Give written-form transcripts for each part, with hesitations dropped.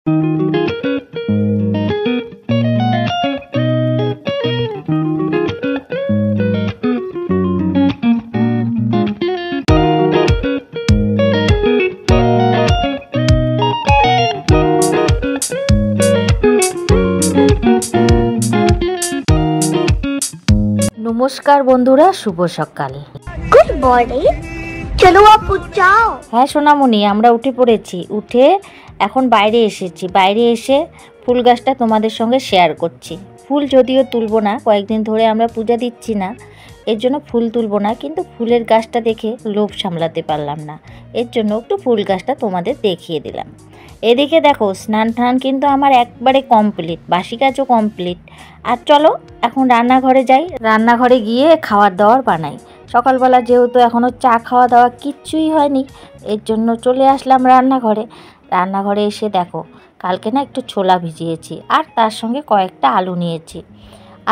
নমস্কার বন্ধুরা, শুভ সকাল। Good morning. চলো আপু যাও। হ্যাঁ সোনামণি, আমরা উঠে পড়েছি। উঠে এখন বাইরে এসেছি। বাইরে এসে ফুল গাছটা তোমাদের সঙ্গে শেয়ার করছি। ফুল যদিও তুলব না, কয়েকদিন ধরে আমরা পূজা দিচ্ছি না, এর জন্য ফুল তুলব না, কিন্তু ফুলের গাছটা দেখে লোভ সামলাতে পারলাম না, এর জন্য একটু ফুল গাছটা তোমাদের দেখিয়ে দিলাম। এদিকে দেখো, স্নান টান কিন্তু আমার একবারে কমপ্লিট, বাসি কাজও কমপ্লিট। আর চলো এখন রান্নাঘরে যাই। রান্নাঘরে গিয়ে খাবার দাবার বানাই। সকালবেলা যেহেতু এখনও চা খাওয়া দাওয়া কিচ্ছুই হয়নি, এর জন্য চলে আসলাম রান্নাঘরে। রান্নাঘরে এসে দেখো, কালকে না একটু ছোলা ভিজিয়েছি, আর তার সঙ্গে কয়েকটা আলু নিয়েছি।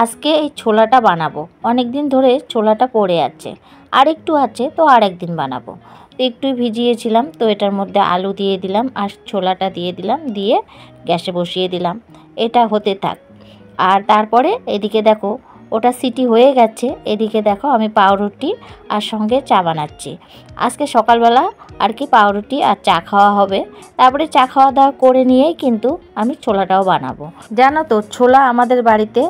আজকে এই ছোলাটা বানাবো। অনেক দিন ধরে ছোলাটা পড়ে আছে, আর একটু আছে, তো আর একদিন বানাবো। তো একটু ভিজিয়েছিলাম, তো এটার মধ্যে আলু দিয়ে দিলাম আর ছোলাটা দিয়ে দিলাম, দিয়ে গ্যাসে বসিয়ে দিলাম, এটা হতে থাক। আর তারপরে এদিকে দেখো ওটা সিটি হয়ে গেছে। এদিকে দেখো আমি পাউরুটি আর সঙ্গে চা বানাচ্ছি। আজকে সকালবেলা আর কি পাউরুটি আর চা খাওয়া হবে। তারপরে চা খাওয়া দাওয়া করে নিয়েই কিন্তু আমি ছোলাটাও বানাবো। জানো তো, ছোলা আমাদের বাড়িতে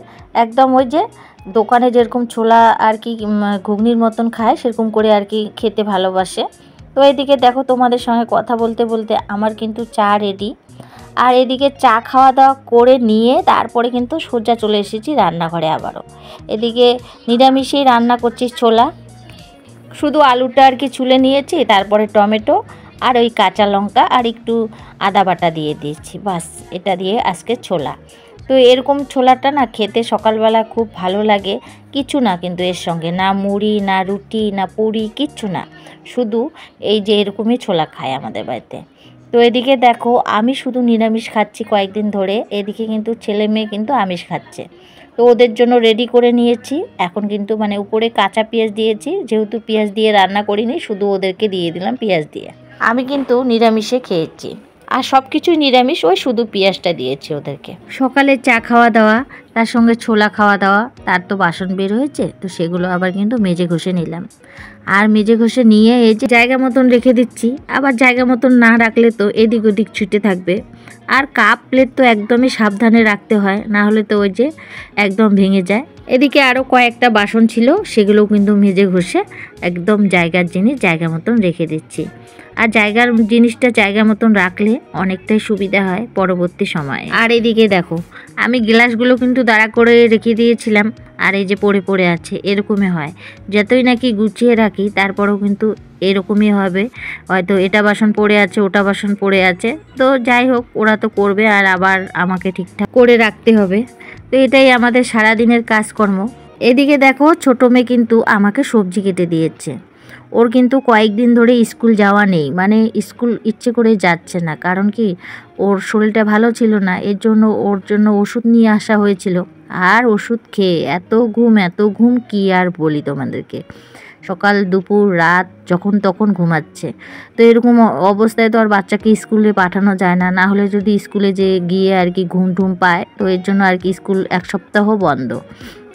একদম ওই যে দোকানে যেরকম ছোলা আর কি ঘুগনির মতন খায়, সেরকম করে আর কি খেতে ভালোবাসে। তো এদিকে দেখো, তোমাদের সঙ্গে কথা বলতে বলতে আমার কিন্তু চা রেডি। আর এদিকে চা খাওয়া দাওয়া করে নিয়ে তারপরে কিন্তু সোজা চলে এসেছি রান্নাঘরে আবারও। এদিকে নিরামিষেই রান্না করছি ছোলা, শুধু আলুটা আর কি ছুলে নিয়েছি, তারপরে টমেটো আর ওই কাঁচা লঙ্কা আর একটু আদা বাটা দিয়ে দিয়েছি, বাস। এটা দিয়ে আজকে ছোলা। তো এরকম ছোলাটা না খেতে সকালবেলা খুব ভালো লাগে। কিছু না কিন্তু এর সঙ্গে, না মুড়ি, না রুটি, না পুরি, কিচ্ছু না, শুধু এই যে এরকমই ছোলা খায় আমাদের বাড়িতে। তো এদিকে দেখো, আমি শুধু নিরামিষ খাচ্ছি কয়েকদিন ধরে, এদিকে কিন্তু ছেলে মেয়ে কিন্তু আমিষ খাচ্ছে। তো ওদের জন্য রেডি করে নিয়েছি। এখন কিন্তু মানে উপরে কাঁচা পেঁয়াজ দিয়েছি, যেহেতু পেঁয়াজ দিয়ে রান্না করিনি, শুধু ওদেরকে দিয়ে দিলাম পেঁয়াজ দিয়ে। আমি কিন্তু নিরামিষে খেয়েছি, আর সব কিছুই নিরামিষ, ওই শুধু পেঁয়াজটা দিয়েছি ওদেরকে। সকালে চা খাওয়া দাওয়া, তার সঙ্গে ছোলা খাওয়া দাওয়া, তার তো বাসন বের হয়েছে, তো সেগুলো আবার কিন্তু মেজে ঘষে নিলাম। আর মেজে ঘষে নিয়ে এই যে জায়গা মতন রেখে দিচ্ছি। আবার জায়গা মতন না রাখলে তো এদিক ওদিক ছুটে থাকবে। আর কাপ প্লেট তো একদমই সাবধানে রাখতে হয়, না হলে তো ওই যে একদম ভেঙে যায়। এদিকে আরও কয়েকটা বাসন ছিল, সেগুলোও কিন্তু মেজে ঘষে একদম জায়গার জিনিস জায়গা মতন রেখে দিচ্ছি। আর জায়গার জিনিসটা জায়গা মতন রাখলে অনেকটাই সুবিধা হয় পরবর্তী সময়ে। আর এদিকে দেখো, আমি গ্লাসগুলো কিন্তু দাঁড়া করে রেখে দিয়েছিলাম, আর এই যে পড়ে পড়ে আছে, এরকমই হয়। যতই নাকি গুছিয়ে রাখি তারপরেও কিন্তু এরকমই হবে, হয়তো এটা বাসন পড়ে আছে, ওটা বাসন পড়ে আছে। তো যাই হোক, ওরা তো করবে, আর আবার আমাকে ঠিকঠাক করে রাখতে হবে। তো এটাই আমাদের সারাদিনের কাজকর্ম। এদিকে দেখো, ছোটো মেয়ে কিন্তু আমাকে সবজি কেটে দিয়েছে। ওর কিন্তু কয়েকদিন ধরে স্কুল যাওয়া নেই, মানে স্কুল ইচ্ছে করে যাচ্ছে না, কারণ কি ওর শরীরটা ভালো ছিল না, এর জন্য ওর জন্য ওষুধ নিয়ে আসা হয়েছিল। আর ওষুধ খেয়ে এত ঘুম কি আর বলি তোমাদেরকে, সকাল দুপুর রাত যখন তখন ঘুমাচ্ছে। তো এরকম অবস্থায় তো আর বাচ্চাকে স্কুলে পাঠানো যায় না, না হলে যদি স্কুলে যে গিয়ে আর কি ঘুম টুম পায়, তো এর জন্য আর কি স্কুল এক সপ্তাহ বন্ধ,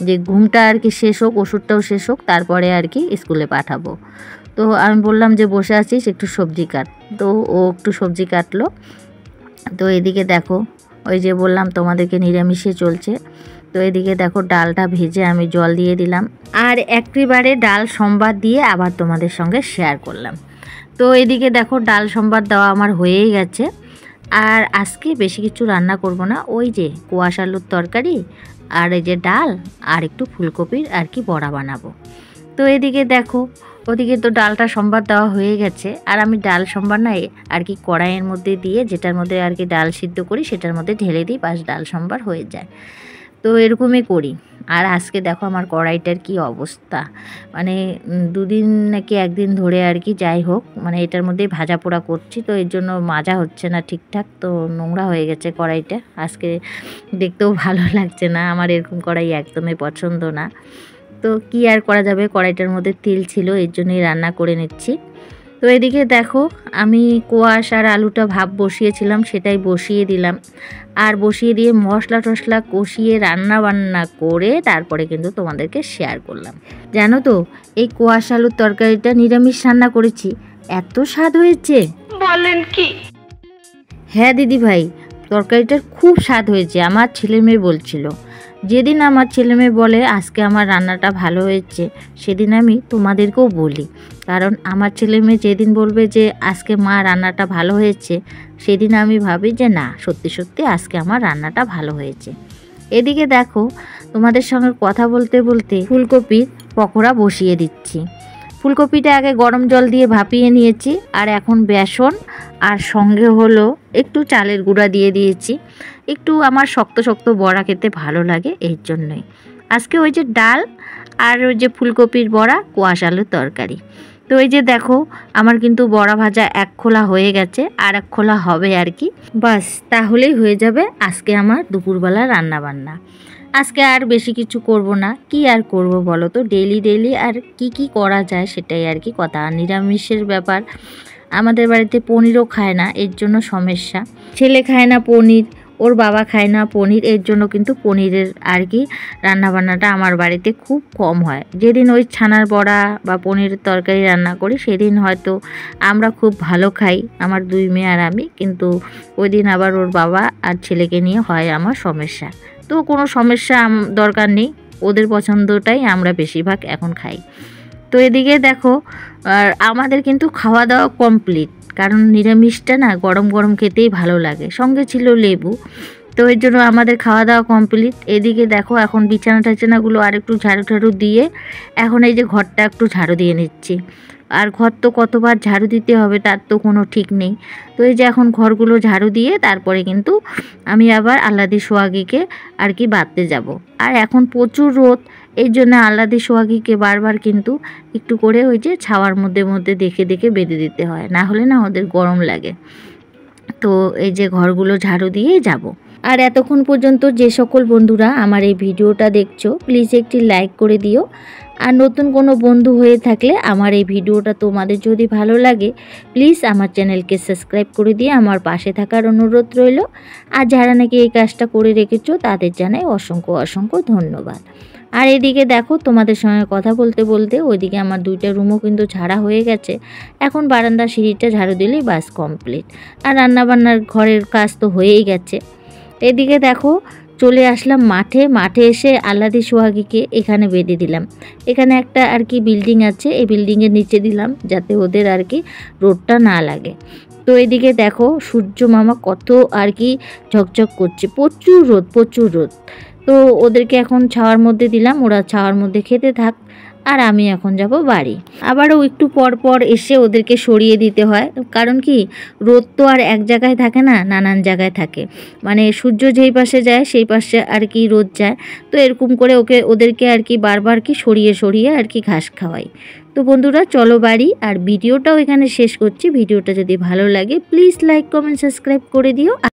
যে ঘুমটা আর কি শেষ হোক, ওষুধটাও শেষ হোক, তারপরে আর কি স্কুলে পাঠাবো। তো আমি বললাম যে বসে আছিস, একটু সবজি কাট। তো ও একটু সবজি কাটলো। তো এদিকে দেখো, ওই যে বললাম তোমাদেরকে নিরামিষে চলছে। তো এদিকে দেখো, ডালটা ভেজে আমি জল দিয়ে দিলাম, আর একেবারে ডাল সম্বাদ দিয়ে আবার তোমাদের সঙ্গে শেয়ার করলাম। তো এদিকে দেখো, ডাল সম্বাদ দেওয়া আমার হয়েই গেছে। আর আজকে বেশি কিছু রান্না করব না, ওই যে কোয়াশ আলুর তরকারি আর এই যে ডাল আর একটু ফুলকপির আর কি বড়া বানাবো। তো এদিকে দেখো, ওদিকে তো ডালটা সম্বার দেওয়া হয়ে গেছে, আর আমি ডাল সম্বার না আর কি কড়াইয়ের মধ্যে দিয়ে, যেটার মধ্যে আর কি ডাল সিদ্ধ করি সেটার মধ্যে ঢেলে দিই, বাস ডাল সম্বার হয়ে যায়। তো এরকমই করি। আর আজকে দেখো আমার কড়াইটার কি অবস্থা, মানে দুদিন নাকি একদিন ধরে আর কি, যাই হোক, মানে এটার মধ্যেই ভাজা পোড়া করছি, তো এর জন্য মাজা হচ্ছে না ঠিকঠাক, তো নোংরা হয়ে গেছে কড়াইটা। আজকে দেখতেও ভালো লাগছে না, আমার এরকম কড়াই একদমই পছন্দ না। তো কি আর করা যাবে, কড়াইটার মধ্যে তেল ছিল, এর জন্যই রান্না করে নিচ্ছি। তো তো এদিকে দেখো আমি কোয়াশ আর আলুটা ভাপ বসিয়েছিলাম, সেটাই বসিয়ে দিলাম। আর বসিয়ে দিয়ে মশলা টশলা কষিয়ে রান্না বান্না করে তারপরে কিন্তু তোমাদেরকে শেয়ার করলাম। জানো তো এই কোয়াশ আলুর তরকারিটা নিরামিষ রান্না করেছি, এত স্বাদ হয়েছে। বলেন কি? হ্যাঁ দিদি ভাই, তরকারিটার খুব স্বাদ হয়েছে। আমার ছেলে মেয়ে বলছিল, যেদিন আমার ছেলে মেয়ে বলে আজকে আমার রান্নাটা ভালো হয়েছে, সেদিন আমি তোমাদেরকেও বলি। কারণ আমার ছেলে মেয়ে যেদিন বলবে যে আজকে মা রান্নাটা ভালো হয়েছে, সেদিন আমি ভাবি যে না, সত্যি সত্যি আজকে আমার রান্নাটা ভালো হয়েছে। এদিকে দেখো তোমাদের সঙ্গে কথা বলতে বলতে ফুলকপির পকোড়া বসিয়ে দিচ্ছি। ফুলকপিটা আগে গরম জল দিয়ে ভাপিয়ে নিয়েছি, আর এখন বেসন আর সঙ্গে হলো একটু চালের গুঁড়া দিয়ে দিয়েছি। একটু আমার শক্ত শক্ত বড়া খেতে ভালো লাগে, এর জন্যই আজকে ওই যে ডাল আর ওই যে ফুলকপির বড়া, কোয়াশ আলুর তরকারি। তো এই যে দেখো আমার কিন্তু বড়া ভাজা এক খোলা হয়ে গেছে, আর এক খোলা হবে আর কি, বাস তাহলেই হয়ে যাবে আজকে আমার দুপুরবেলা রান্না বান্না। আজকে আর বেশি কিছু করব না, কি আর করব বলো তো, ডেইলি ডেইলি আর কি করা যায় সেটাই আর কি কথা। নিরামিষের ব্যাপার, আমাদের বাড়িতে পনিরও খায় না, এর জন্য সমস্যা। ছেলে খায় না পনির, ওর বাবা খায় না পনির, এর জন্য কিন্তু পনিরের আর কি রান্নাবান্নাটা আমার বাড়িতে খুব কম হয়। যেদিন ওই ছানার বড়া বা পনিরের তরকারি রান্না করি সেদিন হয়তো আমরা খুব ভালো খাই, আমার দুই মেয়ে আর আমি, কিন্তু ওই দিন আবার ওর বাবা আর ছেলেকে নিয়ে হয় আমার সমস্যা। তো কোনো সমস্যা দরকার নেই, ওদের পছন্দটাই আমরা বেশিরভাগ এখন খাই। তো এদিকে দেখো আর আমাদের কিন্তু খাওয়া দাওয়া কমপ্লিট, কারণ নিরামিষটা না গরম গরম খেতেই ভালো লাগে, সঙ্গে ছিল লেবু। তো এর জন্য আমাদের খাওয়া দাওয়া কমপ্লিট। এদিকে দেখো এখন বিছানা টাছানাগুলো আর একটু ঝাড়ু ঝাড়ু দিয়ে এখন এই যে ঘরটা একটু ঝাড়ু দিয়ে নিচ্ছি। আর ঘর তো কতবার ঝাড়ু দিতে হবে তার তো কোনো ঠিক নেই। তো এই যে এখন ঘরগুলো ঝাড়ু দিয়ে তারপরে কিন্তু আমি আবার আল্লাদি সোহাগীকে আর কি বাঁধতে যাব। আর এখন প্রচুর রোদ, এই জন্য আল্লাদি সোহাগীকে বারবার কিন্তু একটু করে ওই যে ছাওয়ার মধ্যে মধ্যে দেখে দেখে বেঁধে দিতে হয়, না হলে না ওদের গরম লাগে। তো এই যে ঘরগুলো ঝাড়ু দিয়েই যাব। আর এতক্ষণ পর্যন্ত যে সকল বন্ধুরা আমার এই ভিডিওটা দেখছো, প্লিজ একটি লাইক করে দিও। আর নতুন কোনো বন্ধু হয়ে থাকলে আমার এই ভিডিওটা তোমাদের যদি ভালো লাগে, প্লিজ আমার চ্যানেলকে সাবস্ক্রাইব করে দিয়ে আমার পাশে থাকার অনুরোধ রইল। আর যারা নাকি এই কাজটা করে রেখেছো তাদের জানাই অসংখ্য অসংখ্য ধন্যবাদ। আর এদিকে দেখো তোমাদের সঙ্গে কথা বলতে বলতে ওইদিকে আমার দুইটা রুমও কিন্তু ঝাড়া হয়ে গেছে। এখন বারান্দার সিঁড়িটা ঝাড়ু দিলেই বাস কমপ্লিট। আর রান্নাবান্নার ঘরের কাজ তো হয়েই গেছে। এদিকে দেখো চলে আসলাম মাঠে এসে আল্লাদি সোহাগীকে এখানে বেঁধে দিলাম। এখানে একটা আর কি বিল্ডিং আছে, এই বিল্ডিংয়ের নিচে দিলাম যাতে ওদের আর কি রোদটা না লাগে। তো এদিকে দেখো সূর্য মামা কত আর কি ঝকঝক করছে, প্রচুর রোদ। তো ওদেরকে এখন ছাওয়ার মধ্যে দিলাম, ওরা ছাওয়ার মধ্যে খেতে থাক, আর আমি এখন যাব বাড়ি। আবারও একটু পর পর এসে ওদেরকে সরিয়ে দিতে হয়, কারণ কি রোদ তো আর এক জায়গায় থাকে না, নানান জায়গায় থাকে, মানে সূর্য যেই পাশে যায় সেই পাশে আর কি রোদ যায়। তো এরকম করে ওদেরকে আর কি বারবার কি সরিয়ে আর কি ঘাস খাওয়াই। তো বন্ধুরা চলো বাড়ি, আর ভিডিওটাও এখানে শেষ করছি। ভিডিওটা যদি ভালো লাগে প্লিজ লাইক কমেন্ট সাবস্ক্রাইব করে দিও।